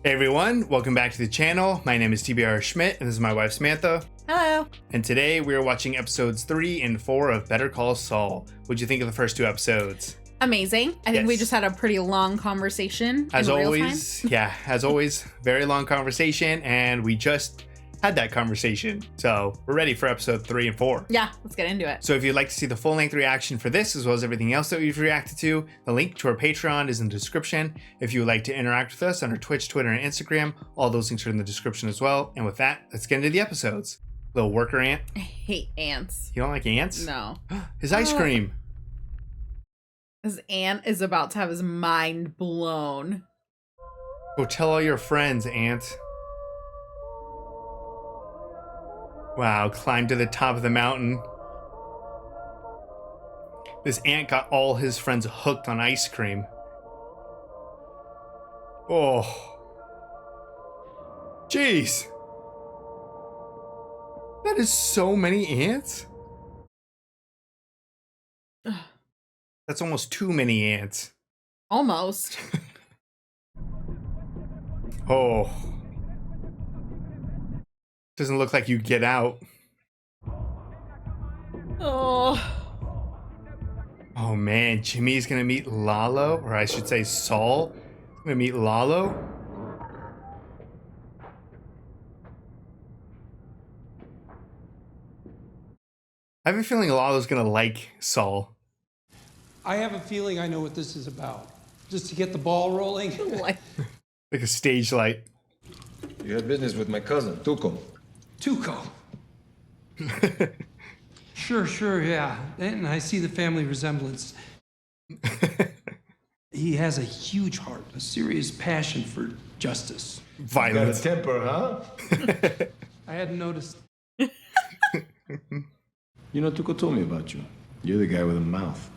Hey everyone, welcome back to the channel. My name is TBR Schmitt and this is my wife Samantha. Hello. And today we are watching episodes 3 and 4 of Better Call Saul. What'd you think of the first two episodes? Amazing. I think we just had a pretty long conversation. As always, as always, very long conversation, and we just had that conversation. So we're ready for episode 3 and 4. Yeah, let's get into it. So if you'd like to see the full length reaction for this, as well as everything else that we've reacted to, the link to our Patreon is in the description. If you would like to interact with us on our Twitch, Twitter, and Instagram, all those links are in the description as well. And with that, let's get into the episodes. Little worker ant. I hate ants. You don't like ants? No. His ice cream. His ant is about to have his mind blown. Go tell all your friends, ant. Wow, climb to the top of the mountain. This ant got all his friends hooked on ice cream. Oh. Jeez. That is so many ants. That's almost too many ants. Almost. Oh. Doesn't look like you get out. Oh. Oh man, Jimmy's gonna meet Lalo, or I should say Saul. He's gonna meet Lalo. I have a feeling Lalo's gonna like Saul. I have a feeling I know what this is about. Just to get the ball rolling. What? Like a stage light. You had business with my cousin, Tuco. Tuco. Sure, yeah. And I see the family resemblance. He has a huge heart, a serious passion for justice. Violence. Got a temper, huh? I hadn't noticed. You know, Tuco told me about you. You're the guy with a mouth.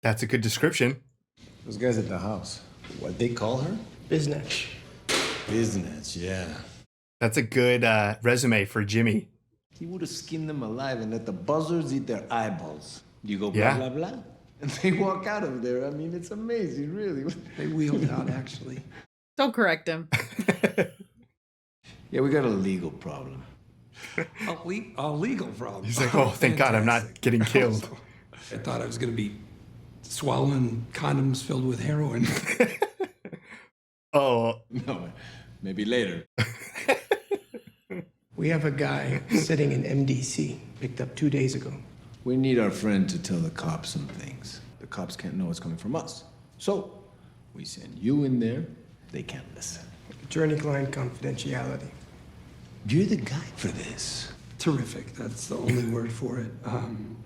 That's a good description. Those guys at the house, what they call her? Business. Business, yeah. That's a good resume for Jimmy. He would have skinned them alive and let the buzzards eat their eyeballs. You go blah, Yeah. blah, blah, and they walk out of there. I mean, it's amazing, really. They wheeled out, actually. Don't correct him. Yeah, we got a legal problem. A legal problem. He's like, oh, thank God I'm not getting killed. I thought I was going to be swallowing condoms filled with heroin. Oh. No, maybe later. We have a guy sitting in MDC, picked up 2 days ago. We need our friend to tell the cops some things. The cops can't know it's coming from us. So, we send you in there. They can't listen. Attorney-client confidentiality. You're the guy for this. Terrific. That's the only word for it. I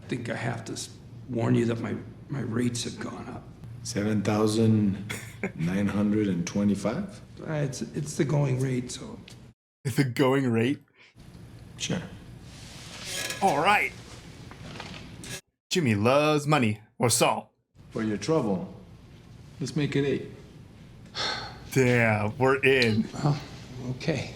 think I have to warn you that my rates have gone up. 7,925? It's the going rate, so. The going rate. Sure. All right. Jimmy loves money. Or Saul. For your trouble, let's make it 8. Damn, we're in. Oh, okay.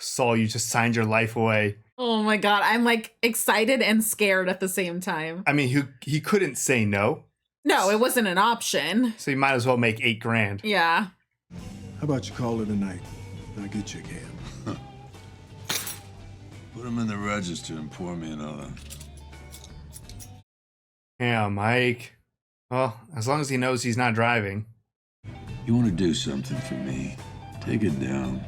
Saul, you just signed your life away. Oh my God. I'm like excited and scared at the same time. I mean, he couldn't say no. No, it wasn't an option. So you might as well make $8 grand. Yeah. How about you call it a night? I'll get you a cab. Put him in the register and pour me another. Yeah, Mike. Well, as long as he knows he's not driving. You want to do something for me? Take it down.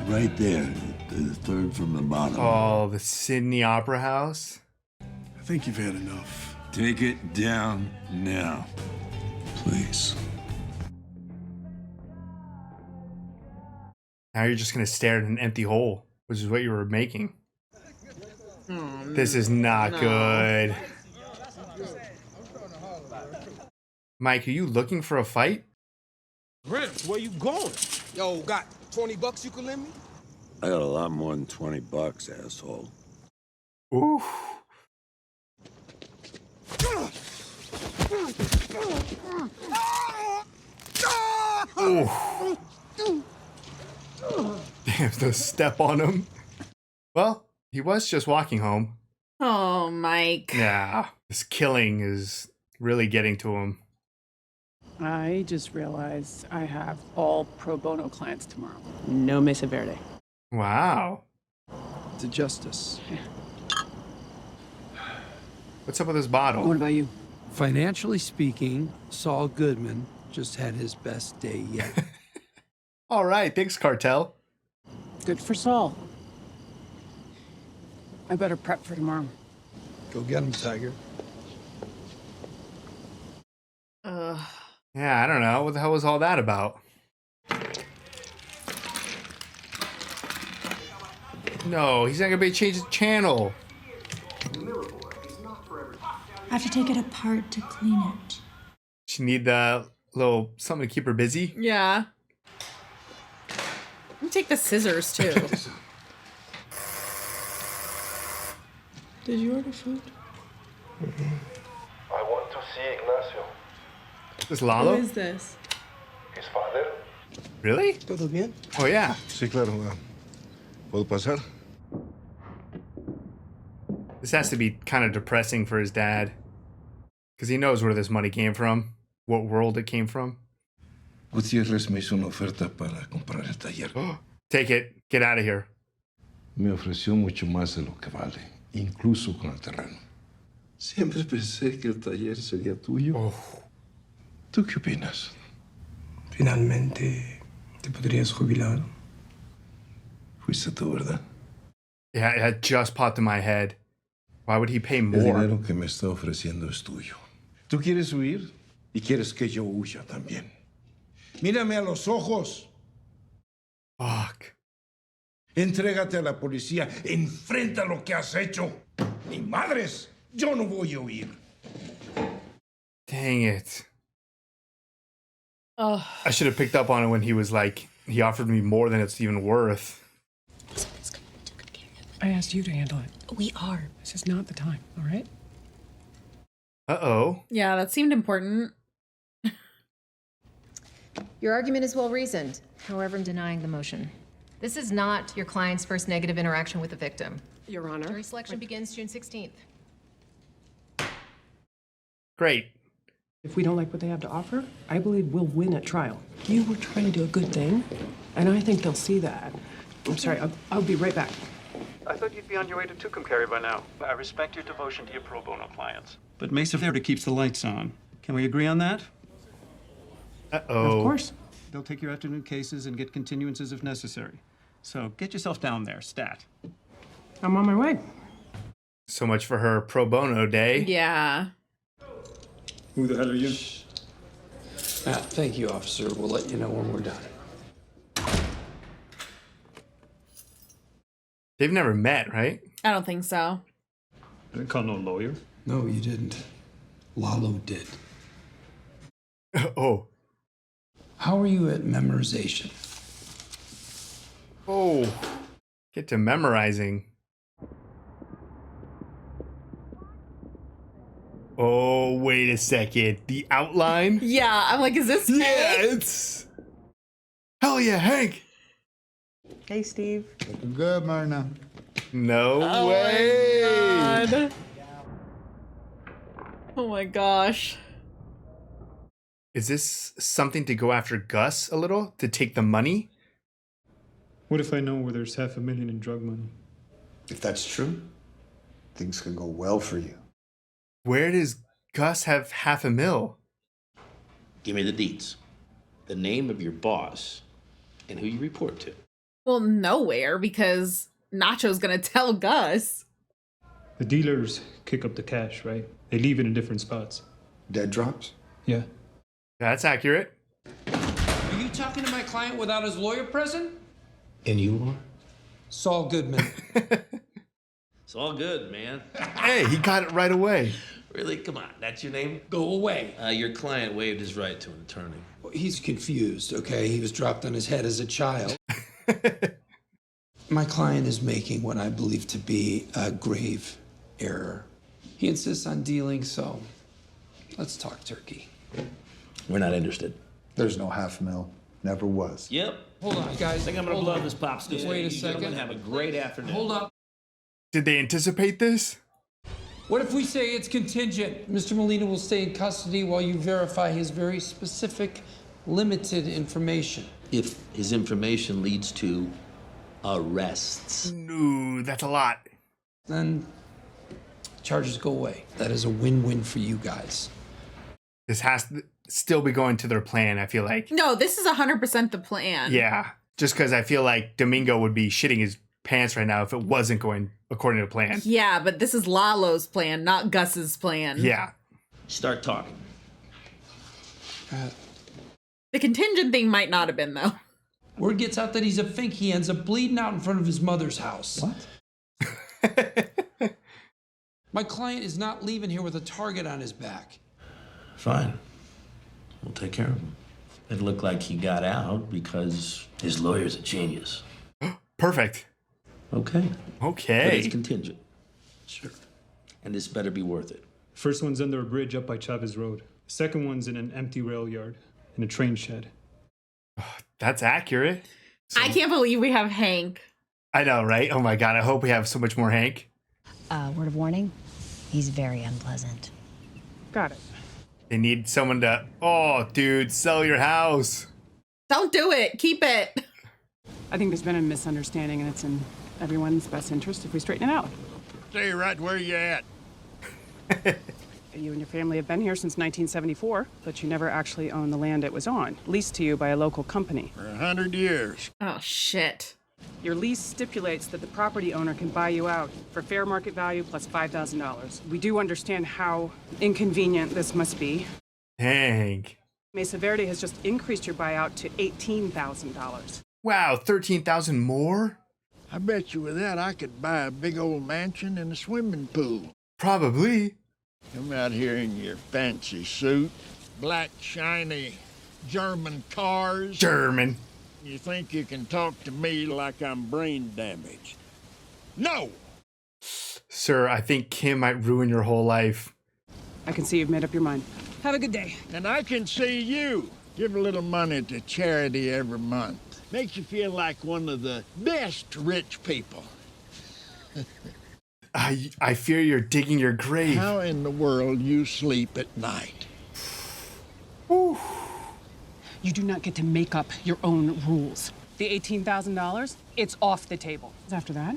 Right there, the third from the bottom. Oh, the Sydney Opera House. I think you've had enough. Take it down now, please. Now you're just gonna stare at an empty hole, which is what you were making. This is not good. Mike, are you looking for a fight? Rich, where you going? Yo, got 20 bucks you can lend me? I got a lot more than 20 bucks, asshole. Ooh. Ooh. Damn, the step on him. Well, he was just walking home. Oh, Mike. Yeah, this killing is really getting to him. I just realized I have all pro bono clients tomorrow. No Mesa Verde. Wow. To justice. What's up with this bottle? What about you? Financially speaking, Saul Goodman just had his best day yet. All right, thanks, Cartel. Good for Saul. I better prep for tomorrow. Go get him, Tiger. Yeah, I don't know. What the hell was all that about? No, he's not gonna be able to change the channel. I have to take it apart to clean it. She need the little something to keep her busy. Yeah. Let me take the scissors too. Did you order food? I want to see Ignacio. This Lalo? Who is this? His father? Really? ¿Todo bien? Oh yeah. Sí, claro. ¿Puedo pasar? This has to be kind of depressing for his dad. Because he knows where this money came from. What world it came from. Gutiérrez me hizo una oferta para comprar el taller. Take it. Get out of here. Me ofreció mucho más de lo que vale, incluso con el terreno. Siempre pensé que el taller sería tuyo. ¿Tú qué opinas? Finalmente, te podrías jubilar. Fuiste tú, ¿verdad? Yeah, it had just popped in my head. Why would he pay El more? dinero que me está ofreciendo es tuyo. Tú quieres huir y quieres que yo huya también. Mírame a los ojos. Fuck. Entrégate a la policía. Enfrenta lo que has hecho. Ni madres, yo no voy a huir. Dang it. Oh. I should have picked up on it when he was like, he offered me more than it's even worth. I asked you to handle it. We are. This is not the time, all right? Uh-oh. Yeah, that seemed important. Your argument is well reasoned. However, I'm denying the motion. This is not your client's first negative interaction with the victim. Your Honor. Jury selection begins June 16th. Great. If we don't like what they have to offer, I believe we'll win at trial. You were trying to do a good thing, and I think they'll see that. I'm sorry, I'll be right back. I thought you'd be on your way to Tucumcari by now. I respect your devotion to your pro bono clients. But Mesa Verde keeps the lights on. Can we agree on that? Uh-oh. Of course. They'll take your afternoon cases and get continuances if necessary. So get yourself down there, stat. I'm on my way. So much for her pro bono day. Yeah. Who the hell are you? Thank you, officer. We'll let you know when we're done. They've never met, right? I don't think so. I didn't call no lawyer. No, you didn't. Lalo did. Oh. How are you at memorization? Oh. Get to memorizing. Oh, wait a second. The outline? Yeah, I'm like, is this Yeah, it's... Hell yeah, Hank! Hey, Steve. Looking good, Myrna. No way! My God. Oh my gosh. Is this something to go after Gus a little? To take the money? What if I know where there's $500,000 in drug money? If that's true, things can go well for you. Where does Gus have $500,000? Give me the deets. The name of your boss and who you report to. Well, nowhere, because Nacho's gonna tell Gus. The dealers kick up the cash, right? They leave it in different spots. Dead drops? Yeah. That's accurate. Are you talking to my client without his lawyer present? And you are? Saul Goodman. It's all good, man. Hey, he got it right away. Really? Come on, that's your name? Go away. Your client waived his right to an attorney. He's confused, okay? He was dropped on his head as a child. My client is making what I believe to be a grave error. He insists on dealing, so let's talk turkey. We're not interested. There's no $500,000. Never was. Yep. Hold on, guys. I think I'm gonna Hold blow on. this pop stick. Wait a You gentlemen second. have a great afternoon. Hold up. Did they anticipate this? What if we say it's contingent? Mr. Molina will stay in custody while you verify his very specific, limited information. If his information leads to arrests. No, that's a lot. Then charges go away. That is a win-win for you guys. This has to still be going to their plan, I feel like. No, this is 100% the plan. Yeah, just because I feel like Domingo would be shitting his pants right now if it wasn't going according to plan. Yeah, but this is Lalo's plan, not Gus's plan. Yeah. Start talking. The contingent thing might not have been, though. Word gets out that he's a fink. He ends up bleeding out in front of his mother's house. What? My client is not leaving here with a target on his back. Fine. We'll take care of him. It looked like he got out because his lawyer's a genius. Perfect. Okay. Okay. But it's contingent. Sure. And this better be worth it. First one's under a bridge up by Chavez Road. The second one's in an empty rail yard, in a train shed. That's accurate. I can't believe we have Hank. I know, right? Oh my God, I hope we have so much more Hank. Word of warning, he's very unpleasant. Got it. They need someone to, oh, dude, sell your house. Don't do it. Keep it. I think there's been a misunderstanding, and it's in everyone's best interest if we straighten it out. Stay right where you at. You and your family have been here since 1974, but you never actually owned the land it was on, leased to you by a local company. For 100 years. Oh, shit. Your lease stipulates that the property owner can buy you out for fair market value plus $5,000. We do understand how inconvenient this must be. Hank. Mesa Verde has just increased your buyout to $18,000. Wow, 13,000 more? I bet you with that I could buy a big old mansion and a swimming pool. Probably. Come out here in your fancy suit, black shiny German cars. German. You think you can talk to me like I'm brain damaged? No! Sir, I think Kim might ruin your whole life. I can see you've made up your mind. Have a good day. And I can see you give a little money to charity every month. Makes you feel like one of the best rich people. I fear you're digging your grave. How in the world you sleep at night? Whew. You do not get to make up your own rules. The $18,000, it's off the table. After that,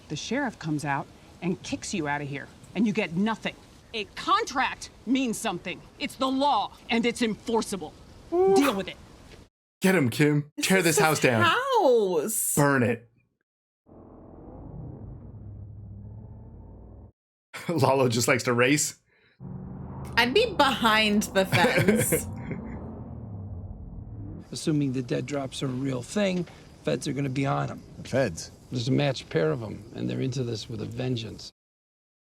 the sheriff comes out and kicks you out of here, and you get nothing. A contract means something. It's the law, and it's enforceable. Ooh. Deal with it. Get him, Kim. Tear this house down. House. Burn it. Lalo just likes to race. I'd be behind the fence. Assuming the dead drops are a real thing, feds are going to be on them. The feds? There's a matched pair of them, and they're into this with a vengeance.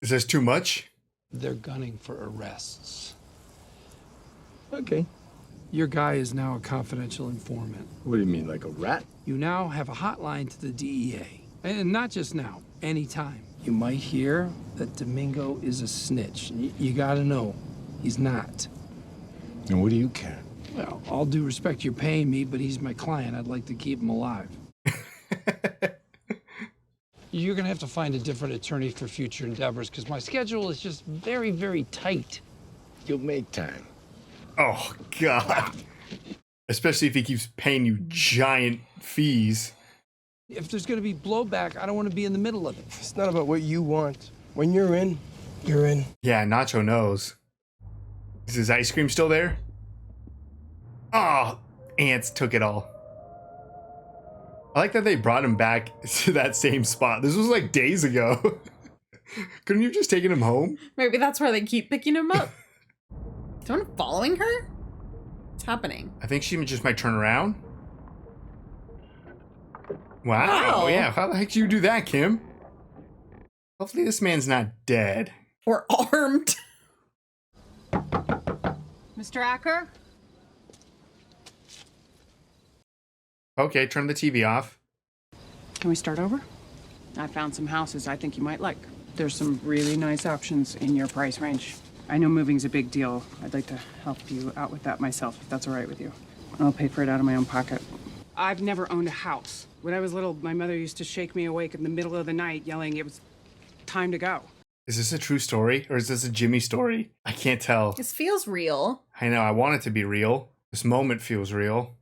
Is this too much? They're gunning for arrests. Okay. Your guy is now a confidential informant. What do you mean, like a rat? You now have a hotline to the DEA. And not just now, anytime. You might hear that Domingo is a snitch. You gotta know, he's not. And what do you care? Well, all due respect, you're paying me, but he's my client. I'd like to keep him alive. You're gonna have to find a different attorney for future endeavors, because my schedule is just very, very tight. You'll make time. Oh, God. Especially if he keeps paying you giant fees. If there's gonna be blowback, I don't want to be in the middle of it. It's not about what you want. When you're in, you're in. Yeah, Nacho knows. Is his ice cream still there? Oh, ants took it all. I like that they brought him back to that same spot. This was like days ago. Couldn't you have just taken him home? Maybe that's where they keep picking him up. Is someone following her? What's happening? I think she just might turn around. Wow. Yeah, how the heck did you do that, Kim? Hopefully this man's not dead. Or armed. Mr. Acker? Okay, turn the TV off. Can we start over? I found some houses I think you might like. There's some really nice options in your price range. I know moving's a big deal. I'd like to help you out with that myself, if that's all right with you. I'll pay for it out of my own pocket. I've never owned a house. When I was little, my mother used to shake me awake in the middle of the night yelling it was time to go. Is this a true story or is this a Jimmy story? I can't tell. This feels real. I know, I want it to be real. This moment feels real.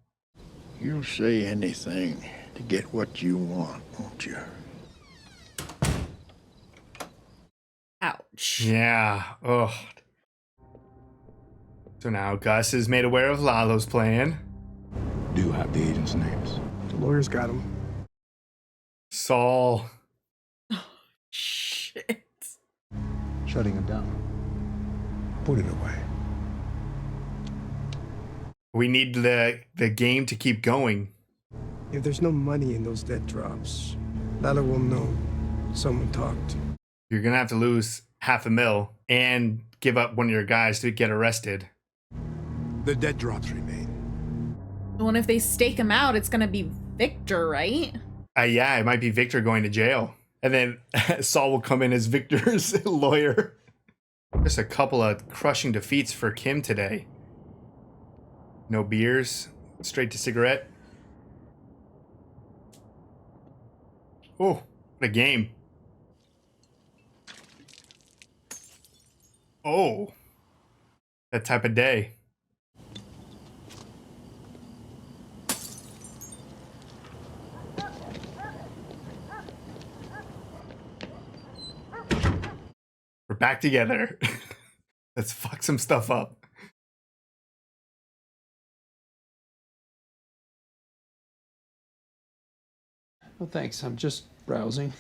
You'll say anything to get what you want, won't you? Ouch. Yeah. Ugh. So now Gus is made aware of Lalo's plan. Do you have the agents' names? The lawyers got him. Saul. Shit. Shutting him down. Put it away. We need the game to keep going. If there's no money in those debt drops, Lala will know someone talked. You're gonna have to lose $500,000 and give up one of your guys to get arrested. The debt drops remain. Well, and if they stake him out, it's gonna be Victor, right? Yeah, it might be Victor going to jail. And then Saul will come in as Victor's lawyer. Just a couple of crushing defeats for Kim today. No beers, straight to cigarette. Oh, what a game. Oh, that type of day. We're back together. Let's fuck some stuff up. Well, thanks. I'm just browsing.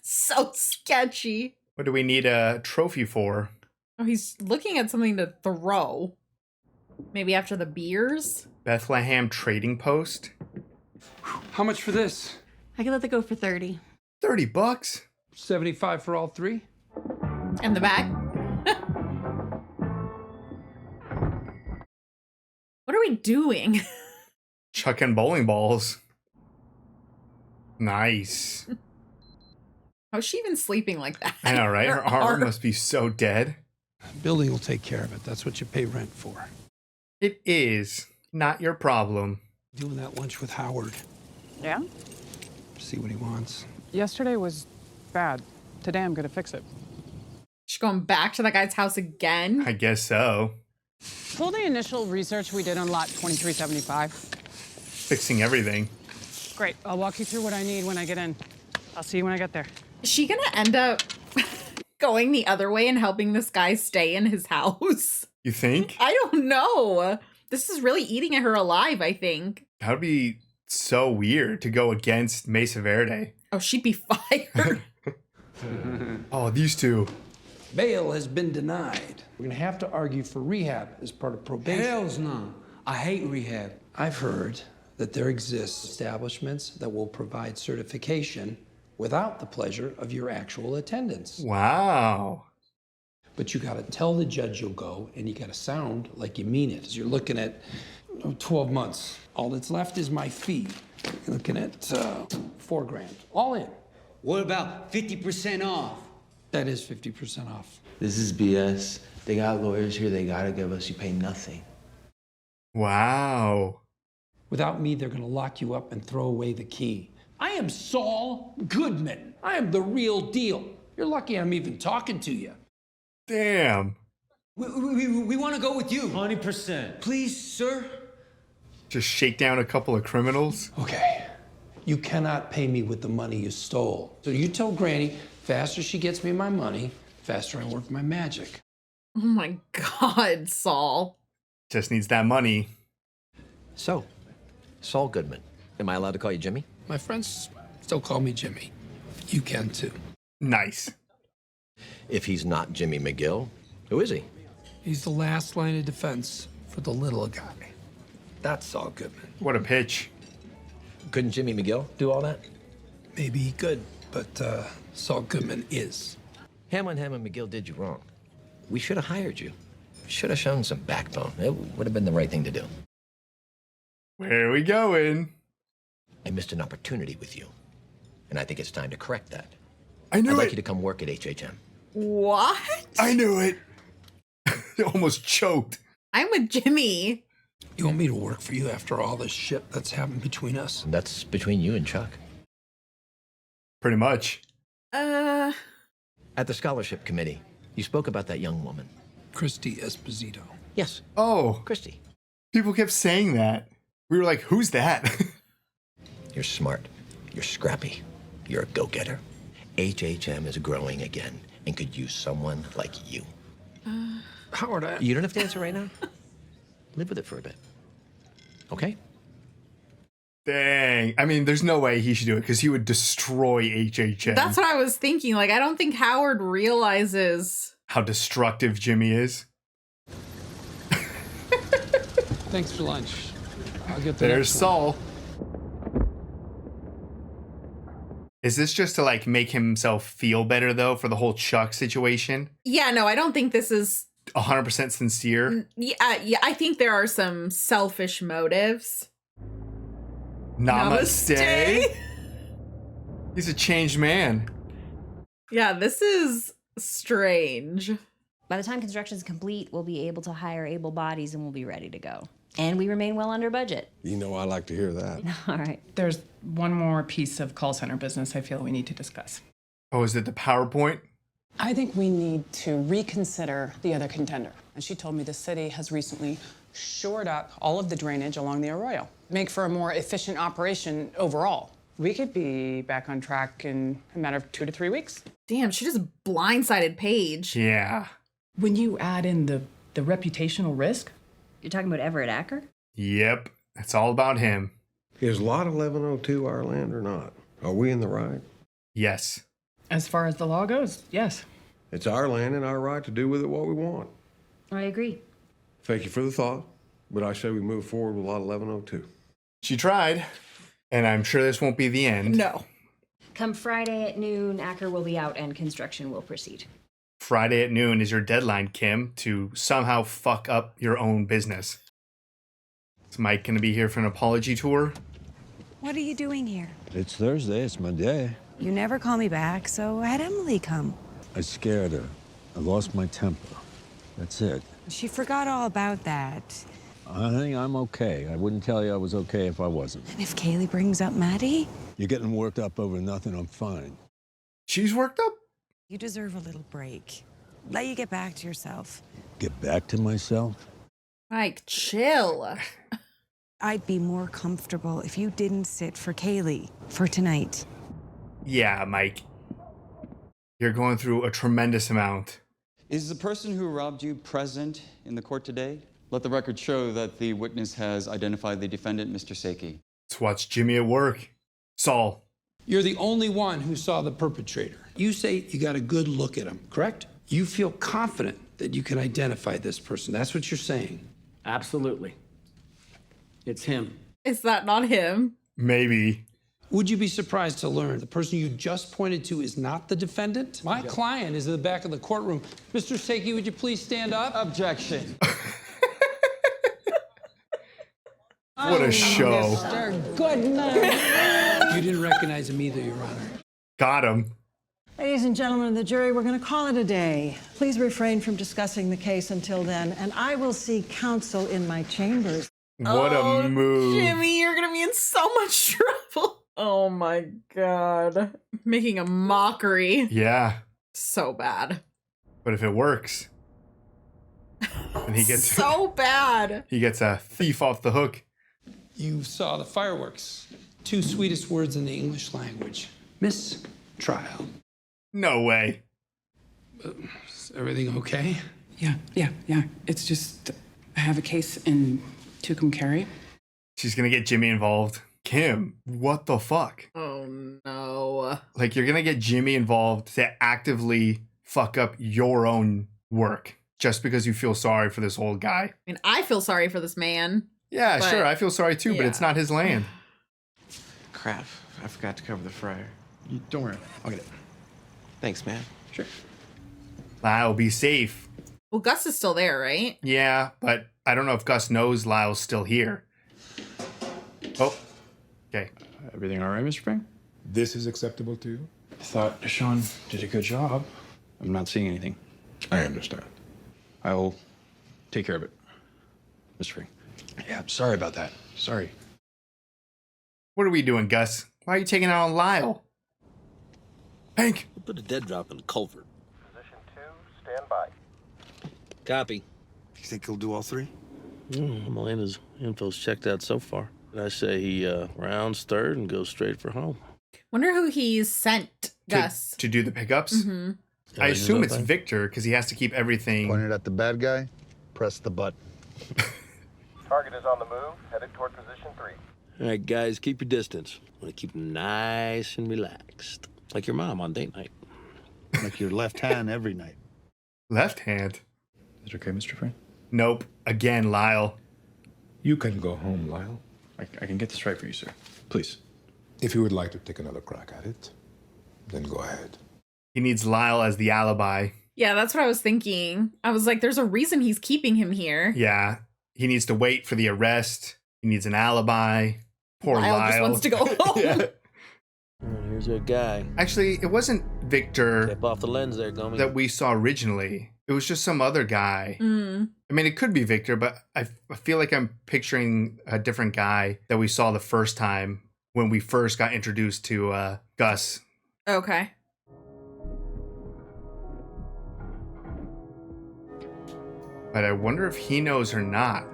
So sketchy. What do we need a trophy for? Oh, he's looking at something to throw. Maybe after the beers? Bethlehem Trading Post. How much for this? I can let that go for 30. $30? 75 for all three? And the back? What are we doing? Chucking bowling balls. Nice. How's she even sleeping like that? I know, right? Her arm must be so dead. Building will take care of it. That's what you pay rent for. It is not your problem. Doing that lunch with Howard. Yeah? See what he wants. Yesterday was bad. Today I'm gonna fix it. She's going back to that guy's house again? I guess so. Pull the initial research we did on lot 2375. Fixing everything. Great. I'll walk you through what I need when I get in. I'll see you when I get there. Is she gonna end up going the other way and helping this guy stay in his house? You think? I don't know. This is really eating her alive, I think. That would be so weird to go against Mesa Verde. Oh, she'd be fired. Oh, these two. Bail has been denied. We're gonna have to argue for rehab as part of probation. Hell's no. I hate rehab. I've heard that there exist establishments that will provide certification without the pleasure of your actual attendance. Wow. But you gotta tell the judge you'll go, and you gotta sound like you mean it. You're looking at 12 months. All that's left is my fee. You're looking at $4,000, all in. What about 50% off? That is 50% off. This is BS. They got lawyers here. They gotta give us. You pay nothing. Wow. Without me, they're gonna lock you up and throw away the key. I am Saul Goodman. I am the real deal. You're lucky I'm even talking to you. Damn. We want to go with you. 20%. Please, sir. Just shake down a couple of criminals. Okay. You cannot pay me with the money you stole. So you tell Granny, faster she gets me my money, faster I work my magic. Oh my God, Saul. Just needs that money. So, Saul Goodman. Am I allowed to call you Jimmy? My friends still call me Jimmy. You can too. Nice. If he's not Jimmy McGill, who is he? He's the last line of defense for the little guy. That's Saul Goodman. What a pitch. Couldn't Jimmy McGill do all that? Maybe he could, but Saul Goodman is. Ham and McGill did you wrong. We should have hired you. Should have shown some backbone. It would have been the right thing to do. Where are we going? I missed an opportunity with you, and I think it's time to correct that. I knew I'd like it. you to come work at HHM. What? I knew it. Almost choked. I'm with Jimmy. You want me to work for you after all this shit that's happened between us? And that's between you and Chuck. Pretty much. At the scholarship committee, you spoke about that young woman. Christy Esposito. Yes. Oh. Christy. People kept saying that. We were like, who's that? You're smart. You're scrappy. You're a go-getter. HHM is growing again and could use someone like you. Howard, You don't have to answer right now. Live with it for a bit. Okay? Dang. I mean, there's no way he should do it because he would destroy HHM. That's what I was thinking. Like, I don't think Howard realizes how destructive Jimmy is. Thanks for lunch. I'll get There's Saul. Is this just to like make himself feel better though for the whole Chuck situation? Yeah, no, I don't think this is 100% sincere. Yeah, I think there are some selfish motives. Namaste. He's a changed man. Yeah, this is strange. By the time construction is complete, we'll be able to hire able bodies and we'll be ready to go. And we remain well under budget. You know I like to hear that. All right. There's one more piece of call center business I feel we need to discuss. Oh, is it the PowerPoint? I think we need to reconsider the other contender. And she told me the city has recently shored up all of the drainage along the arroyo. Make for a more efficient operation overall. We could be back on track in a matter of 2 to 3 weeks. Damn, she just blindsided Paige. Yeah. When you add in the reputational risk. You're talking about Everett Acker? Yep. It's all about him. Is Lot 1102 our land or not? Are we in the right? Yes. As far as the law goes, yes. It's our land and our right to do with it what we want. I agree. Thank you for the thought, but I say we move forward with Lot 1102. She tried, and I'm sure this won't be the end. No. Come Friday at noon, Acker will be out and construction will proceed. Friday at noon is your deadline, Kim, to somehow fuck up your own business. Is Mike going to be here for an apology tour? What are you doing here? It's Thursday. It's my day. You never call me back, so I had Emily come. I scared her. I lost my temper. That's it. She forgot all about that. I think I'm okay. I wouldn't tell you I was okay if I wasn't. And if Kaylee brings up Maddie? You're getting worked up over nothing. I'm fine. She's worked up? You deserve a little break. Let you get back to yourself. Get back to myself? Mike, chill. I'd be more comfortable if you didn't sit for Kaylee for tonight. Yeah, Mike. You're going through a tremendous amount. Is the person who robbed you present in the court today? Let the record show that the witness has identified the defendant, Mr. Seco. Let's watch Jimmy at work. Saul. You're the only one who saw the perpetrator. You say you got a good look at him, correct? You feel confident that you can identify this person. That's what you're saying. Absolutely. It's him. Is that not him? Maybe. Would you be surprised to learn the person you just pointed to is not the defendant? My client is in the back of the courtroom. Mr. Seco, would you please stand up? Objection. What a show. Mr. Goodman. You didn't recognize him either, Your Honor. Got him. Ladies and gentlemen of the jury, we're going to call it a day. Please refrain from discussing the case until then, and I will seek counsel in my chambers. What a move. Jimmy, you're going to be in so much trouble. Oh my God. Making a mockery. Yeah. So bad. But if it works, and he gets so bad. He gets a thief off the hook. You saw the fireworks. 2 sweetest words in the English language. Mistrial. No way. Is everything okay? Yeah. It's just, I have a case in Tucumcari. She's gonna get Jimmy involved. Kim, what the fuck? Oh no. Like, you're gonna get Jimmy involved to actively fuck up your own work just because you feel sorry for this old guy. I mean, I feel sorry for this man. Yeah, but, sure, I feel sorry too, but it's not his land. Crap, I forgot to cover the fryer. Don't worry, I'll get it. Thanks, man. Sure. Lyle, be safe. Well, Gus is still there, right? Yeah, but I don't know if Gus knows Lyle's still here. Oh, okay. Everything all right, Mr. Spring? This is acceptable to you? I thought Sean did a good job. I'm not seeing anything. I understand. I will take care of it, Mr. Spring. Yeah, sorry about that. Sorry. What are we doing, Gus? Why are you taking out on Lyle? Hank! We'll put a dead drop in the culvert. Position 2, stand by. Copy. You think he'll do all three? Melena's info's checked out so far. I say he rounds third and goes straight for home. Wonder who he's sent, Gus. To do the pickups? Mm-hmm. I assume it's Victor, because he has to keep everything. Pointed at the bad guy, press the button. Target is on the move, headed toward position 3. All right, guys, keep your distance. Want to keep them nice and relaxed. Like your mom on date night. Like your left hand every night. Left hand? Is it okay, Mr. Frame? Nope. Again, Lyle. You can go home, Lyle. I can get this right for you, sir. Please. If you would like to take another crack at it, then go ahead. He needs Lyle as the alibi. Yeah, that's what I was thinking. I was like, there's a reason he's keeping him here. Yeah. He needs to wait for the arrest. He needs an alibi. Poor Lyle. Just wants to go home. Yeah. Here's our guy. Actually, it wasn't Victor Step off the lens there, Gummy. that we saw originally. It was just some other guy. Mm. I mean, it could be Victor, but I feel like I'm picturing a different guy that we saw the first time when we first got introduced to Gus. Okay. But I wonder if he knows or not.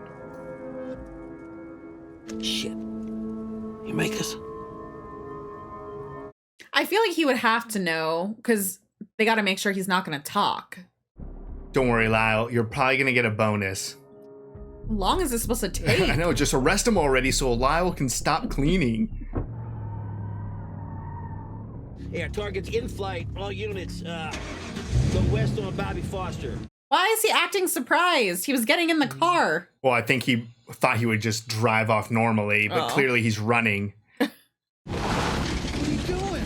Shit. You make us? I feel like he would have to know, because they got to make sure he's not going to talk. Don't worry, Lyle. You're probably going to get a bonus. How long is this supposed to take? I know. Just arrest him already so Lyle can stop cleaning. Yeah, target's in flight. All units, go west on Bobby Foster. Why is he acting surprised? He was getting in the car. Well, I think he thought he would just drive off normally, but clearly he's running. What are you doing?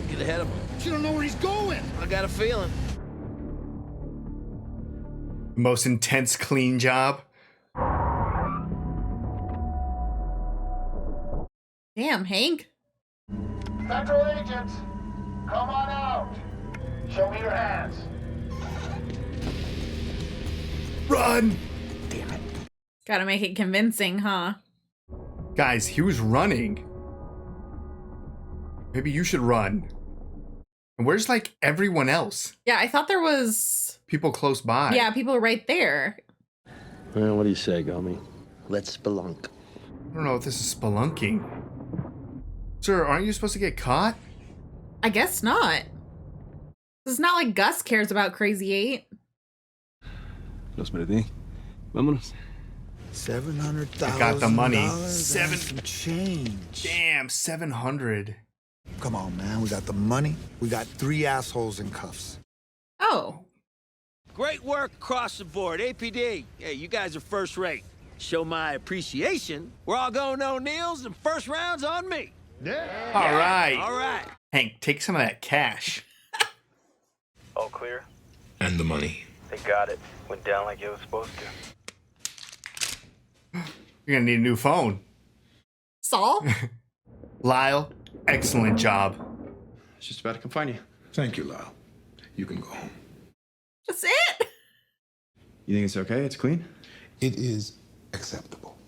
Get ahead of him. You don't know where he's going. I got a feeling. Most intense clean job. Damn, Hank. Federal agents, come on out. Show me your hands. Run! Damn it. Gotta make it convincing, huh? Guys, he was running. Maybe you should run. And where's like everyone else? Yeah, I thought there was... People close by. Yeah, people are right there. Well, what do you say, Gummy? Let's spelunk. I don't know if this is spelunking. Sir, aren't you supposed to get caught? I guess not. It's not like Gus cares about Crazy 8. Los Meredí. Vámonos. $700,000. I got the money. Some change. Damn, 700. Come on, man. We got the money. We got 3 assholes in cuffs. Oh. Great work across the board. APD, hey, you guys are first rate. Show my appreciation. We're all going O'Neill's and first round's on me. Yeah. All right. All right. Hank, take some of that cash. All clear? And the money. They got it. Went down like it was supposed to. You're gonna need a new phone. Saul? Lyle, excellent job. I was just about to come find you. Thank you, Lyle. You can go home. That's it? You think it's okay? It's clean? It is acceptable.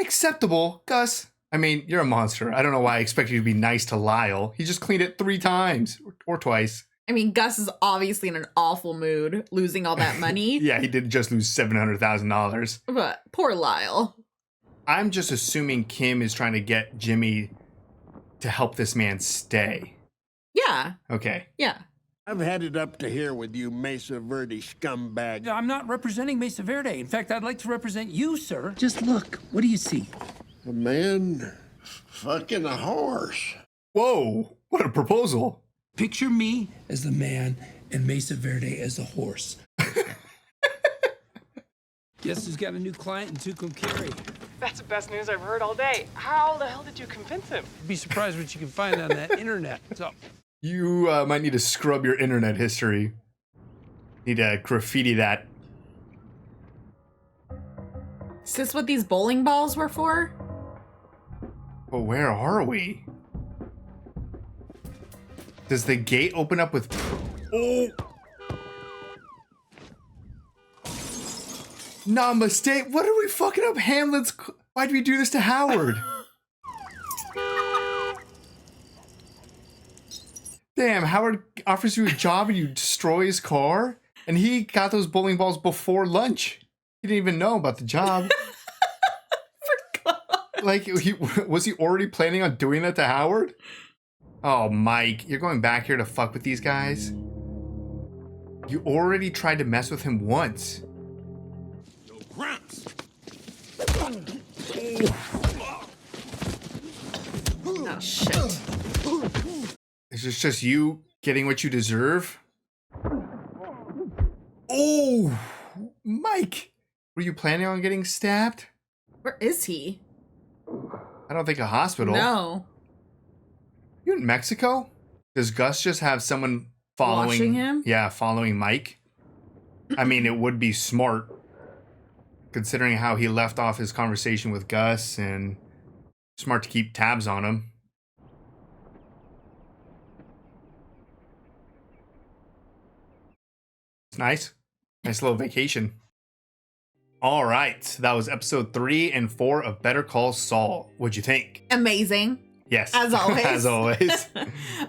Acceptable, Gus. I mean, you're a monster. I don't know why I expect you to be nice to Lyle. He just cleaned it 3 times or twice. I mean, Gus is obviously in an awful mood, losing all that money. Yeah, he did just lose $700,000. But poor Lyle. I'm just assuming Kim is trying to get Jimmy to help this man stay. Yeah. Okay. Yeah. I've had it up to here with you Mesa Verde scumbag. I'm not representing Mesa Verde. In fact, I'd like to represent you, sir. Just look. What do you see? A man fucking a horse. Whoa, what a proposal. Picture me as the man and Mesa Verde as the horse. Guess who's got a new client in Tucumcari? That's the best news I've heard all day. How the hell did you convince him? You'd be surprised what you can find on that internet. So, You might need to scrub your internet history. Need to graffiti that. Is this what these bowling balls were for? But where are we? Does the gate open up with... Oh! Namaste. What are we fucking up Hamlet's... Why do we do this to Howard? Damn, Howard offers you a job and you destroy his car? And he got those bowling balls before lunch. He didn't even know about the job. Like, was he already planning on doing that to Howard? Oh, Mike, you're going back here to fuck with these guys? You already tried to mess with him once. Oh, shit. Is this just you getting what you deserve? Oh, Mike, were you planning on getting stabbed? Where is he? I don't think a hospital. No. You in Mexico? Does Gus just have someone following Watching him? Yeah, following Mike. I mean, it would be smart considering how he left off his conversation with Gus, and smart to keep tabs on him. It's nice. Nice little vacation. All right, that was episode 3 and 4 of Better Call Saul. What'd you think? Amazing. Yes. As always. As always.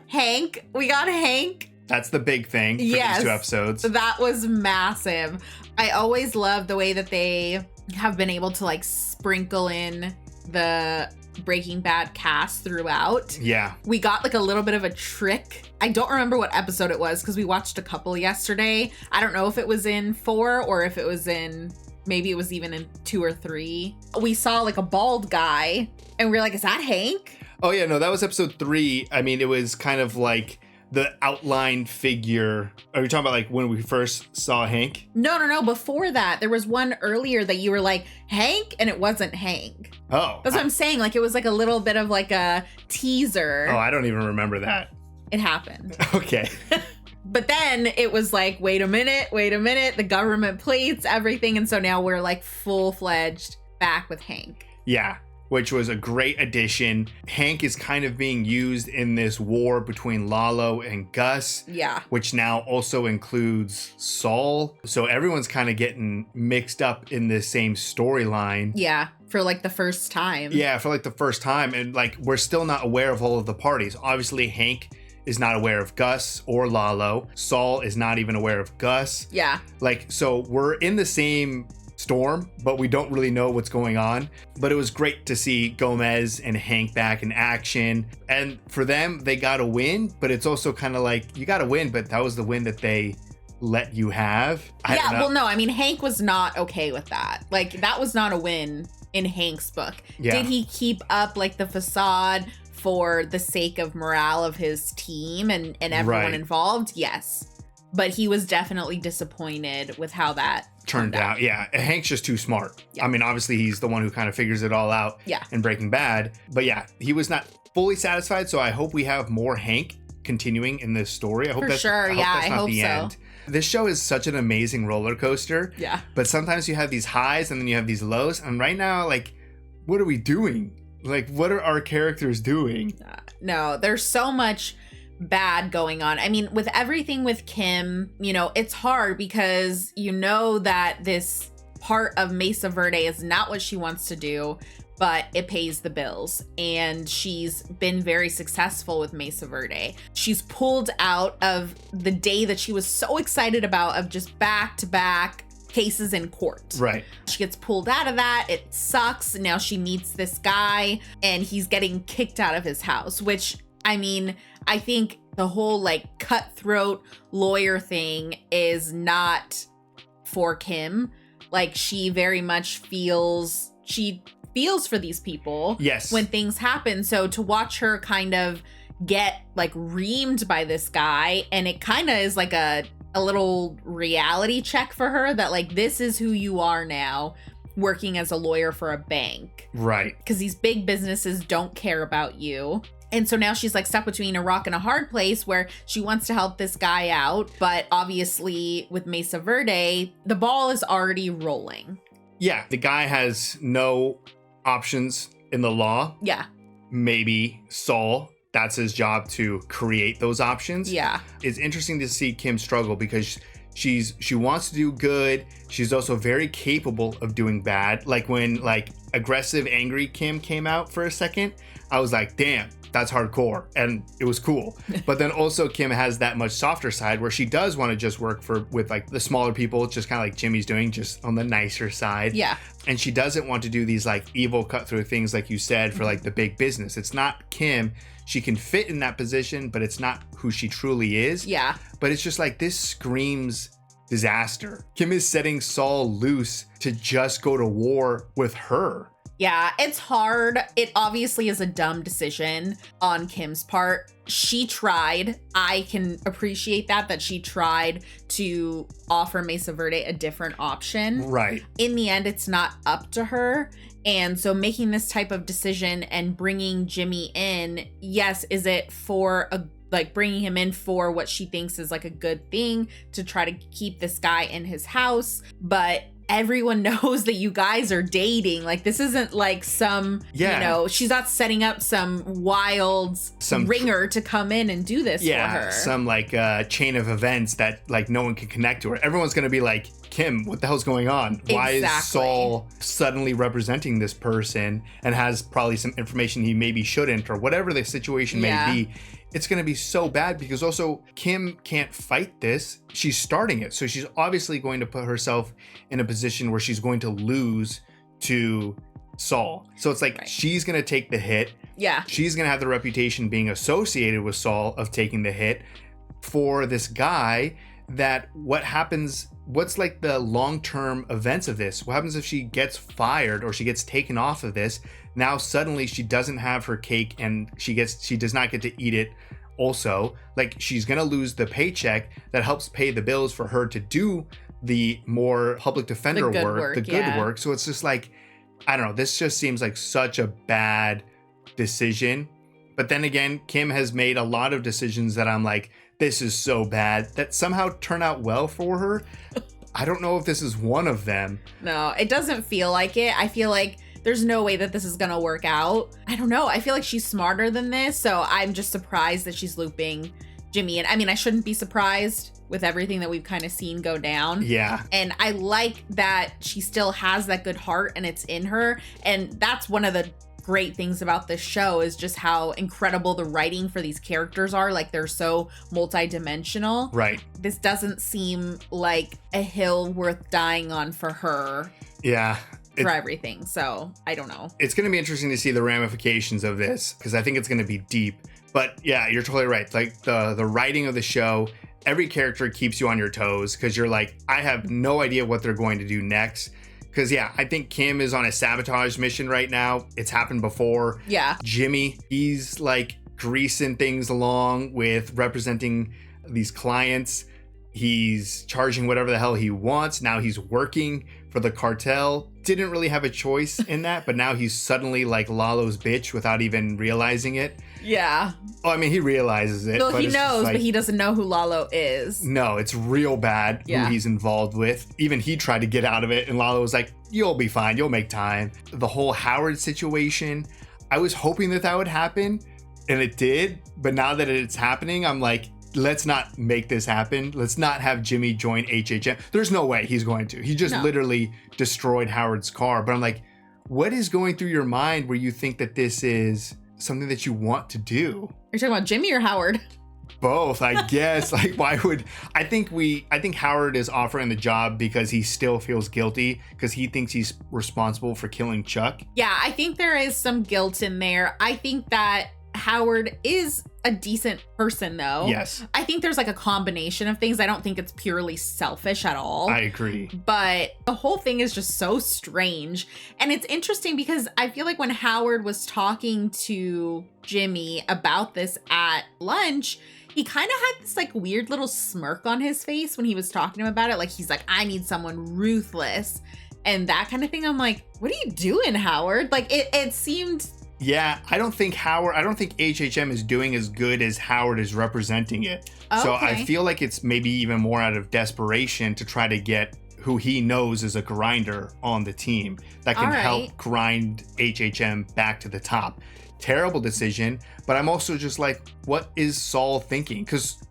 Hank. We got Hank. That's the big thing for Yes. these 2 episodes. That was massive. I always love the way that they have been able to like sprinkle in the Breaking Bad cast throughout. Yeah. We got like a little bit of a trick. I don't remember what episode it was because we watched a couple yesterday. I don't know if it was in 4 or if it was in, maybe it was even in 2 or 3. We saw like a bald guy and we were like, is that Hank? Oh yeah, no, that was episode 3. I mean, it was kind of like the outline figure. Are you talking about like when we first saw Hank? No. Before that, there was one earlier that you were like, Hank? And it wasn't Hank. Oh. That's what I'm saying. Like it was like a little bit of like a teaser. Oh, I don't even remember that. It happened. Okay. But then it was like, wait a minute, the government plates, everything. And so now we're like full-fledged back with Hank. Yeah, which was a great addition. Hank is kind of being used in this war between Lalo and Gus. Yeah. Which now also includes Saul. So everyone's kind of getting mixed up in this same storyline. Yeah, for like the first time. Yeah, for like the first time. And like, we're still not aware of all of the parties. Obviously, Hank is not aware of Gus or Lalo. Saul is not even aware of Gus. Yeah. Like, so we're in the same storm, but we don't really know what's going on. But it was great to see Gomez and Hank back in action. And for them, they got a win, but it's also kind of like, you got to win, but that was the win that they let you have. I don't know. Well, no, I mean, Hank was not okay with that. Like, that was not a win in Hank's book. Yeah. Did he keep up like the facade for the sake of morale of his team and everyone Right. involved? Yes. But he was definitely disappointed with how that turned out. Yeah, Hank's just too smart. Yeah. I mean, obviously he's the one who kind of figures it all out Yeah. in Breaking Bad. But yeah, he was not fully satisfied. So I hope we have more Hank continuing in this story. I hope For that's sure, yeah, that's I not hope the so. end. This show is such an amazing roller coaster. Yeah. But sometimes you have these highs and then you have these lows. And right now, like, what are we doing? Like, what are our characters doing? No, there's so much bad going on. I mean, with everything with Kim, you know, it's hard because you know that this part of Mesa Verde is not what she wants to do, but it pays the bills. And she's been very successful with Mesa Verde. She's pulled out of the day that she was so excited about, of just back-to-back cases in court. Right. She gets pulled out of that. It sucks. Now she meets this guy and he's getting kicked out of his house, which, I mean, I think the whole like cutthroat lawyer thing is not for Kim. Like, she very much feels for these people. Yes. When things happen. So to watch her kind of get like reamed by this guy, and it kind of is like a little reality check for her that like, this is who you are now, working as a lawyer for a bank. Right. Because these big businesses don't care about you. And so now she's like stuck between a rock and a hard place where she wants to help this guy out. But obviously with Mesa Verde, the ball is already rolling. Yeah, the guy has no options in the law. Yeah. Maybe Saul, that's his job to create those options. Yeah. It's interesting to see Kim struggle because she wants to do good. She's also very capable of doing bad. Like when like aggressive, angry Kim came out for a second, I was like, damn, that's hardcore, and it was cool. But then also Kim has that much softer side where she does want to just work with like the smaller people, just kind of like Jimmy's doing, just on the nicer side. Yeah. And she doesn't want to do these like evil cut through things, like you said, for like the big business. It's not Kim. She can fit in that position, but it's not who she truly is. Yeah. But it's just like, this screams disaster. Kim is setting Saul loose to just go to war with her. Yeah, it's hard. It obviously is a dumb decision on Kim's part. She tried. I can appreciate that she tried to offer Mesa Verde a different option. Right. In the end, it's not up to her. And so making this type of decision and bringing Jimmy in, yes, is it for bringing him in for what she thinks is like a good thing to try to keep this guy in his house, but everyone knows that you guys are dating. Like, this isn't like some, she's not setting up some wild ringer to come in and do this for her. Some like chain of events that like no one can connect to her. Everyone's going to be like, Kim, what the hell's going on? Why is Saul suddenly representing this person and has probably some information he maybe shouldn't, or whatever the situation may be? It's going to be so bad because also Kim can't fight this. She's starting it. So she's obviously going to put herself in a position where she's going to lose to Saul. So it's like she's going to take the hit. Yeah. She's going to have the reputation being associated with Saul of taking the hit for this guy. That what's like the long-term events of this? What happens if she gets fired or she gets taken off of this? Now suddenly she doesn't have her cake and she does not get to eat it also. Like, she's gonna lose the paycheck that helps pay the bills for her to do the more public defender work, the good work. So it's just like, I don't know, this just seems like such a bad decision. But then again, Kim has made a lot of decisions that I'm like, this is so bad, that somehow turn out well for her. I don't know if this is one of them. No, it doesn't feel like it. I feel like there's no way that this is gonna work out. I don't know. I feel like she's smarter than this, so I'm just surprised that she's looping Jimmy in. I mean, I shouldn't be surprised with everything that we've kind of seen go down. Yeah. And I like that she still has that good heart and it's in her. And that's one of the great things about this show, is just how incredible the writing for these characters are. Like, they're so multi-dimensional. Right. This doesn't seem like a hill worth dying on for her. Yeah. For everything. So I don't know. It's going to be interesting to see the ramifications of this, because I think it's going to be deep. But yeah, you're totally right. Like, the writing of the show, every character keeps you on your toes, because you're like, I have no idea what they're going to do next. Because, yeah, I think Kim is on a sabotage mission right now. It's happened before. Yeah. Jimmy, he's like greasing things along with representing these clients. He's charging whatever the hell he wants. Now he's working for the cartel. Didn't really have a choice in that, but now he's suddenly like Lalo's bitch without even realizing it. Yeah. Oh, I mean, he realizes it. Well, he knows, but he doesn't know who Lalo is. No, it's real bad who he's involved with. Even he tried to get out of it, and Lalo was like, you'll be fine. You'll make time. The whole Howard situation, I was hoping that would happen, and it did. But now that it's happening, I'm like, let's not make this happen. Let's not have Jimmy join HHM. There's no way he's going to. He just literally destroyed Howard's car. But I'm like, what is going through your mind where you think that this is something that you want to do? You're talking about Jimmy or Howard? Both, I guess. Like, why would I think Howard is offering the job because he still feels guilty, because he thinks he's responsible for killing Chuck. Yeah, I think there is some guilt in there. I think that Howard is a decent person, though. Yes. I think there's like a combination of things. I don't think it's purely selfish at all. I agree. But the whole thing is just so strange. And it's interesting because I feel like when Howard was talking to Jimmy about this at lunch, he kind of had this like weird little smirk on his face when he was talking to him about it. Like, he's like, I need someone ruthless and that kind of thing. I'm like, what are you doing, Howard? Like, it seemed... Yeah, I don't think HHM is doing as good as Howard is representing it. Okay. So I feel like it's maybe even more out of desperation to try to get who he knows is a grinder on the team that can help grind HHM back to the top. Terrible decision, but I'm also just like, what is Saul thinking? Because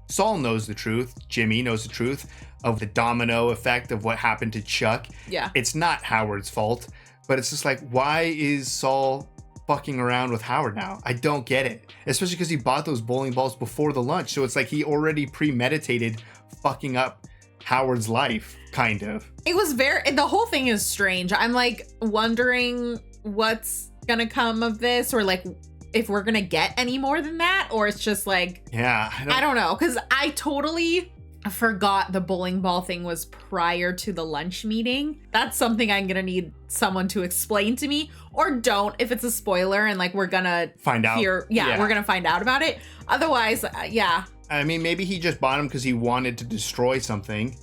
Saul knows the truth. Jimmy knows the truth of the domino effect of what happened to Chuck. Yeah. It's not Howard's fault, but it's just like, why is Saul fucking around with Howard now? I don't get it. Especially because he bought those bowling balls before the lunch. So it's like he already premeditated fucking up Howard's life, kind of. It was the whole thing is strange. I'm like wondering what's gonna come of this, or like if we're gonna get any more than that, or it's just like, yeah, I don't know. Because I totally forgot the bowling ball thing was prior to the lunch meeting. That's something I'm gonna need someone to explain to me, or don't if it's a spoiler and like we're gonna find out. We're gonna find out about it. Otherwise, yeah. I mean, maybe he just bought them because he wanted to destroy something.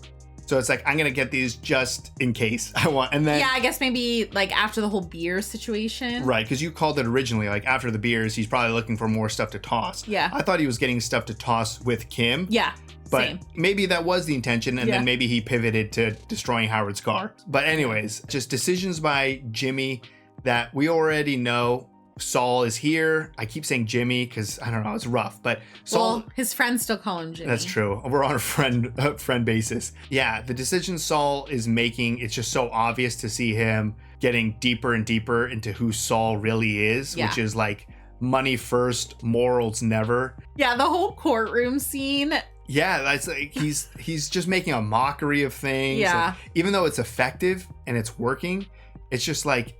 So it's like, I'm going to get these just in case I want. And then, yeah, I guess maybe like after the whole beer situation. Right. Because you called it originally, like after the beers, he's probably looking for more stuff to toss. Yeah. I thought he was getting stuff to toss with Kim. Yeah. But same. Maybe that was the intention. And then maybe he pivoted to destroying Howard's car. But anyways, just decisions by Jimmy that we already know. Saul is here. I keep saying Jimmy because I don't know, it's rough, but Saul. Well, his friends still call him Jimmy. That's true. We're on a friend basis. Yeah, the decision Saul is making, it's just so obvious to see him getting deeper and deeper into who Saul really is, which is like money first, morals never. Yeah, the whole courtroom scene. Yeah, that's like he's just making a mockery of things. Yeah. Like, even though it's effective and it's working, it's just like,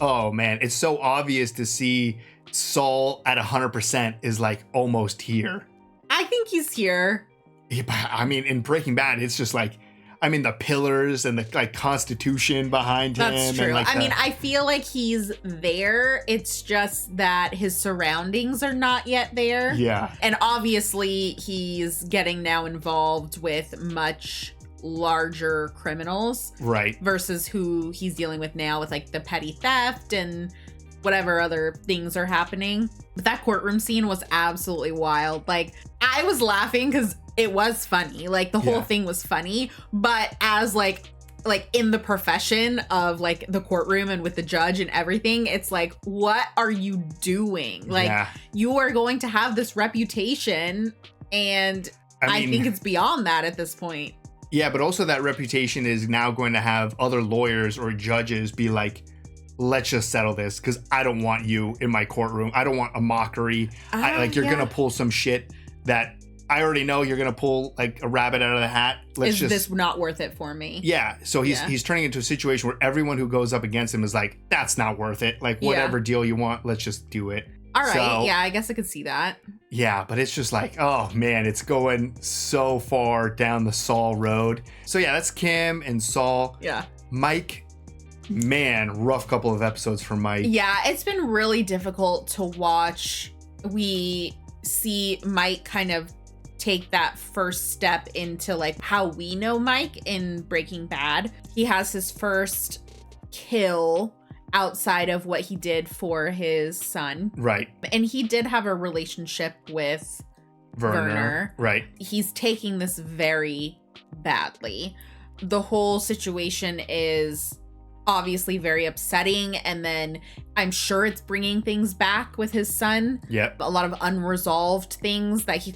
oh man, it's so obvious to see Saul at 100% is like almost here. I think he's here. Yeah, I mean, in Breaking Bad, it's just like, I mean, the pillars and the like constitution behind him. That's true. And, like, I mean, I feel like he's there. It's just that his surroundings are not yet there. Yeah. And obviously he's getting now involved with much larger criminals, right, versus who he's dealing with now with like the petty theft and whatever other things are happening. But that courtroom scene was absolutely wild. Like, I was laughing because it was funny, like the whole thing was funny, but as like in the profession of like the courtroom and with the judge and everything, it's like, what are you doing? Like, you are going to have this reputation, and I mean, I think it's beyond that at this point. Yeah, but also that reputation is now going to have other lawyers or judges be like, let's just settle this because I don't want you in my courtroom. I don't want a mockery. You're going to pull some shit that I already know you're going to pull like a rabbit out of the hat. Is this not worth it for me? Yeah. So he's turning into a situation where everyone who goes up against him is like, that's not worth it. Like, whatever deal you want, let's just do it. All right. So, yeah, I guess I could see that. Yeah, but it's just like, oh man, it's going so far down the Saul road. So yeah, that's Kim and Saul. Yeah. Mike, man, rough couple of episodes for Mike. Yeah, it's been really difficult to watch. We see Mike kind of take that first step into like how we know Mike in Breaking Bad. He has his first kill outside of what he did for his son. Right. And he did have a relationship with Werner. Right. He's taking this very badly. The whole situation is obviously very upsetting, and then I'm sure it's bringing things back with his son. Yep. A lot of unresolved things that he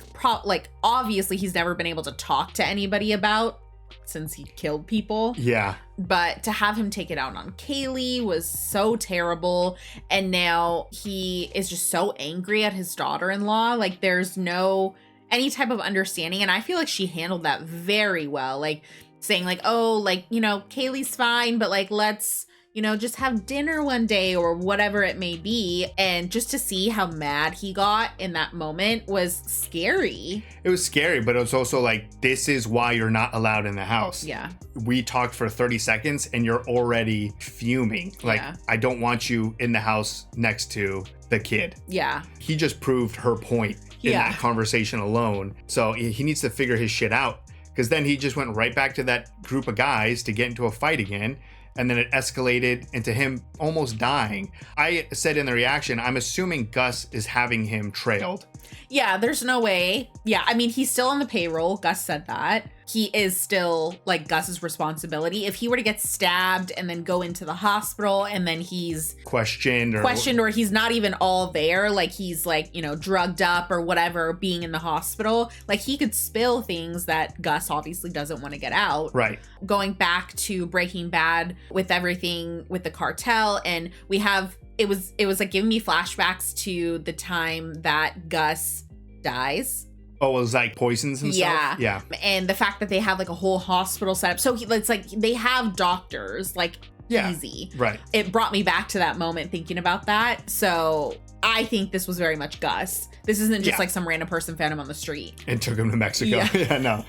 obviously he's never been able to talk to anybody about since he killed people. Yeah. But to have him take it out on Kaylee was so terrible. And now he is just so angry at his daughter-in-law. Like, there's no any type of understanding. And I feel like she handled that very well. Like, saying like, oh, like, you know, Kaylee's fine, but like, let's, you know, just have dinner one day or whatever it may be. And just to see how mad he got in that moment was scary. It was scary, but it was also like, this is why you're not allowed in the house. Yeah. We talked for 30 seconds and you're already fuming. Like, I don't want you in the house next to the kid. Yeah. He just proved her point in that conversation alone. So he needs to figure his shit out, because then he just went right back to that group of guys to get into a fight again. And then it escalated into him almost dying. I said in the reaction, I'm assuming Gus is having him trailed. Yeah, there's no way. Yeah, I mean, he's still on the payroll. Gus said that. he is still like Gus's responsibility. If he were to get stabbed and then go into the hospital and then he's questioned or he's not even all there, like he's like, you know, drugged up or whatever, being in the hospital, like he could spill things that Gus obviously doesn't want to get out. Right. Going back to Breaking Bad with everything with the cartel, and we have it was like giving me flashbacks to the time that Gus dies. Oh, it was like poisons himself? Yeah. And the fact that they have like a whole hospital set up. So it's like they have doctors, like easy. Right. It brought me back to that moment thinking about that. So I think this was very much Gus. This isn't just like some random person found him on the street And took him to Mexico. Yeah. No.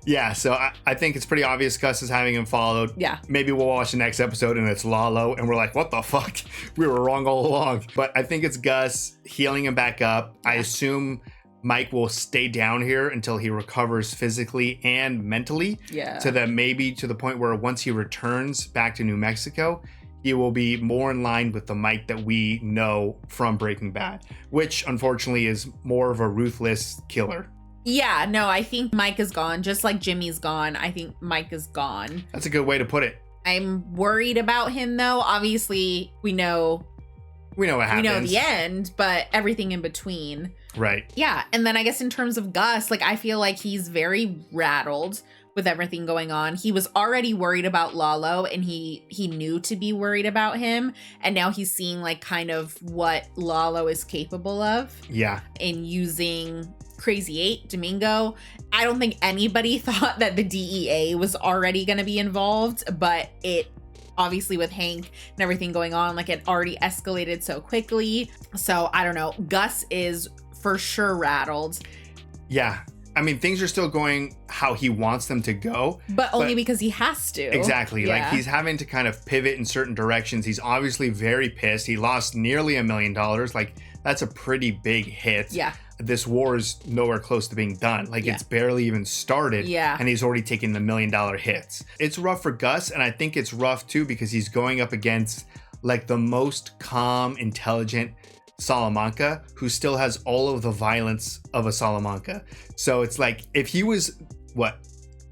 Yeah, so I think it's pretty obvious Gus is having him followed. Yeah. Maybe we'll watch the next episode and it's Lalo and we're like, what the fuck? We were wrong all along. But I think it's Gus healing him back up. I assume Mike will stay down here until he recovers physically and mentally. Yeah. So that maybe to the point where once he returns back to New Mexico, he will be more in line with the Mike that we know from Breaking Bad, which unfortunately is more of a ruthless killer. Yeah, no, I think Mike is gone. Just like Jimmy's gone, I think Mike is gone. That's a good way to put it. I'm worried about him though. Obviously, we know what happens. We know the end, but everything in between. Right. Yeah, and then I guess in terms of Gus, like I feel like he's very rattled with everything going on. He was already worried about Lalo and he knew to be worried about him, and now he's seeing like kind of what Lalo is capable of. Yeah. In using Crazy 8, Domingo. I don't think anybody thought that the DEA was already going to be involved, but it obviously with Hank and everything going on, like it already escalated so quickly. So I don't know. Gus is for sure rattled. Yeah. I mean, things are still going how he wants them to go. But only because he has to. Exactly. Yeah. Like he's having to kind of pivot in certain directions. He's obviously very pissed. He lost nearly $1 million. Like that's a pretty big hit. Yeah. This war is nowhere close to being done. Like it's barely even started. Yeah. And he's already taken the $1 million hits. It's rough for Gus. And I think it's rough too, because he's going up against like the most calm, intelligent Salamanca, who still has all of the violence of a Salamanca. So it's like if he was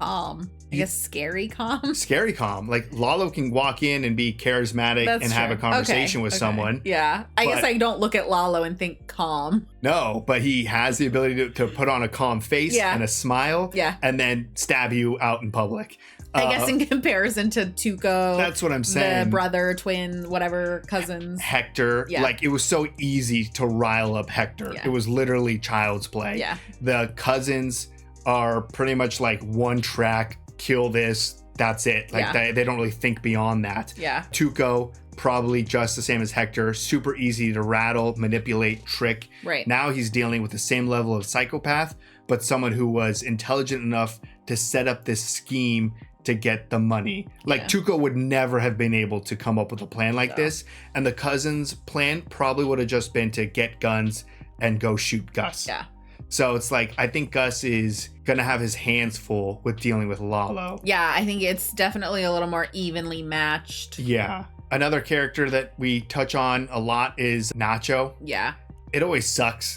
calm, I guess scary calm. Scary calm. Like Lalo can walk in and be charismatic and have a conversation with someone. Yeah. I guess I don't look at Lalo and think calm. No, but he has the ability to put on a calm face and a smile and then stab you out in public. I guess in comparison to Tuco. That's what I'm saying. The brother, twin, whatever, cousins. Hector. Yeah. Like it was so easy to rile up Hector. Yeah. It was literally child's play. Yeah. The cousins are pretty much like one track, kill this, that's it. Like they don't really think beyond that. Yeah. Tuco, probably just the same as Hector, super easy to rattle, manipulate, trick. Right. Now he's dealing with the same level of psychopath, but someone who was intelligent enough to set up this scheme to get the money. Like Tuco would never have been able to come up with a plan like this. And the cousins' plan probably would have just been to get guns and go shoot Gus. Yeah. So it's like, I think Gus is gonna have his hands full with dealing with Lalo. Yeah, I think it's definitely a little more evenly matched. Yeah. Another character that we touch on a lot is Nacho. Yeah. It always sucks.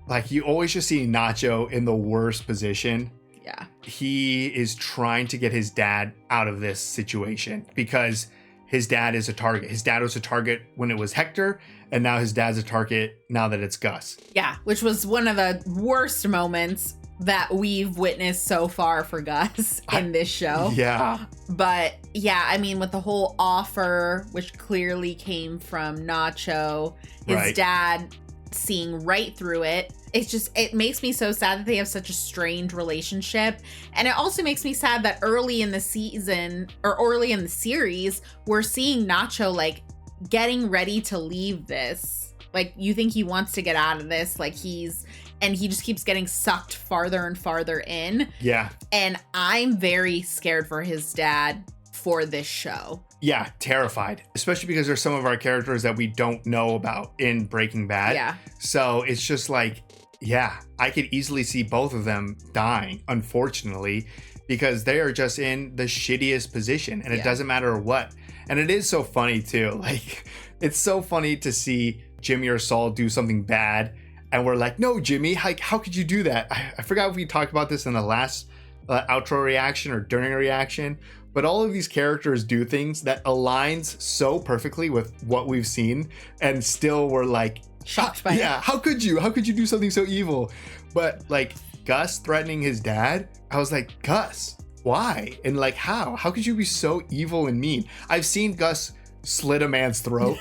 Like you always just see Nacho in the worst position. Yeah. He is trying to get his dad out of this situation because his dad is a target. His dad was a target when it was Hector, and now his dad's a target now that it's Gus. Yeah, which was one of the worst moments that we've witnessed so far for Gus in this show. Yeah. But yeah, I mean, with the whole offer, which clearly came from Nacho, his dad seeing right through it. It makes me so sad that they have such a strained relationship. And it also makes me sad that early in the season or early in the series, we're seeing Nacho like getting ready to leave this. Like you think he wants to get out of this. Like he just keeps getting sucked farther and farther in. Yeah. And I'm very scared for his dad for this show. Yeah, terrified. Especially because there's some of our characters that we don't know about in Breaking Bad. Yeah. So it's just like, yeah, I could easily see both of them dying, unfortunately, because they are just in the shittiest position and it doesn't matter what. And it is so funny too. Like, it's so funny to see Jimmy or Saul do something bad. And we're like, no, Jimmy, how could you do that? I forgot if we talked about this in the last outro reaction or during a reaction, but all of these characters do things that aligns so perfectly with what we've seen, and still we're like shocked by it. Yeah, how could you do something so evil? But like Gus threatening his dad, I was like, Gus, why? And like, how could you be so evil and mean? I've seen Gus slit a man's throat.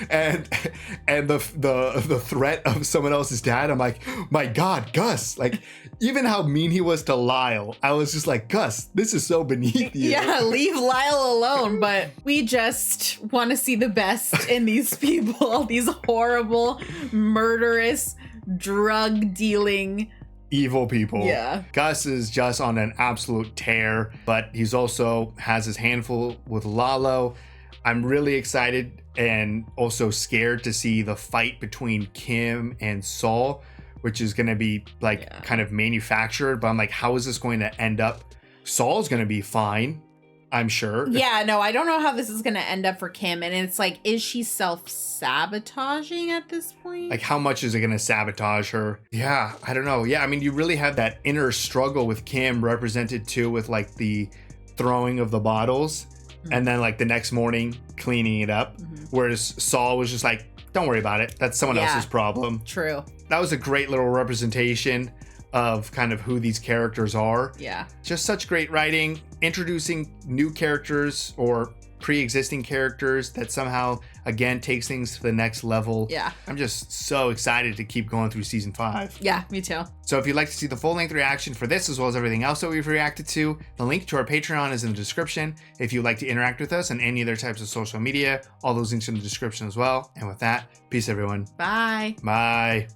and the threat of someone else's dad, I'm like, my God, Gus. Like, even how mean he was to Lyle, I was just like, Gus, this is so beneath you. Yeah, leave Lyle alone. But we just want to see the best in these people, these horrible, murderous, drug dealing evil people. Yeah. Gus is just on an absolute tear, but he's also has his handful with Lalo. I'm really excited and also scared to see the fight between Kim and Saul, which is going to be like kind of manufactured, but I'm like, how is this going to end up? Saul's going to be fine, I'm sure. Yeah, no, I don't know how this is going to end up for Kim. And it's like, is she self-sabotaging at this point? Like, how much is it going to sabotage her? Yeah, I don't know. Yeah, I mean, you really have that inner struggle with Kim represented too with like the throwing of the bottles. And then like the next morning cleaning it up. Whereas Saul was just like, don't worry about it. That's someone else's problem. True. That was a great little representation of kind of who these characters are. Yeah. Just such great writing, introducing new characters or pre-existing characters that somehow again takes things to the next level. Yeah. I'm just so excited to keep going through season 5. Yeah, me too. So if you'd like to see the full-length reaction for this as well as everything else that we've reacted to, the link to our Patreon is in the description. If you'd like to interact with us on any other types of social media, all those links are in the description as well. And with that, peace everyone. Bye. Bye.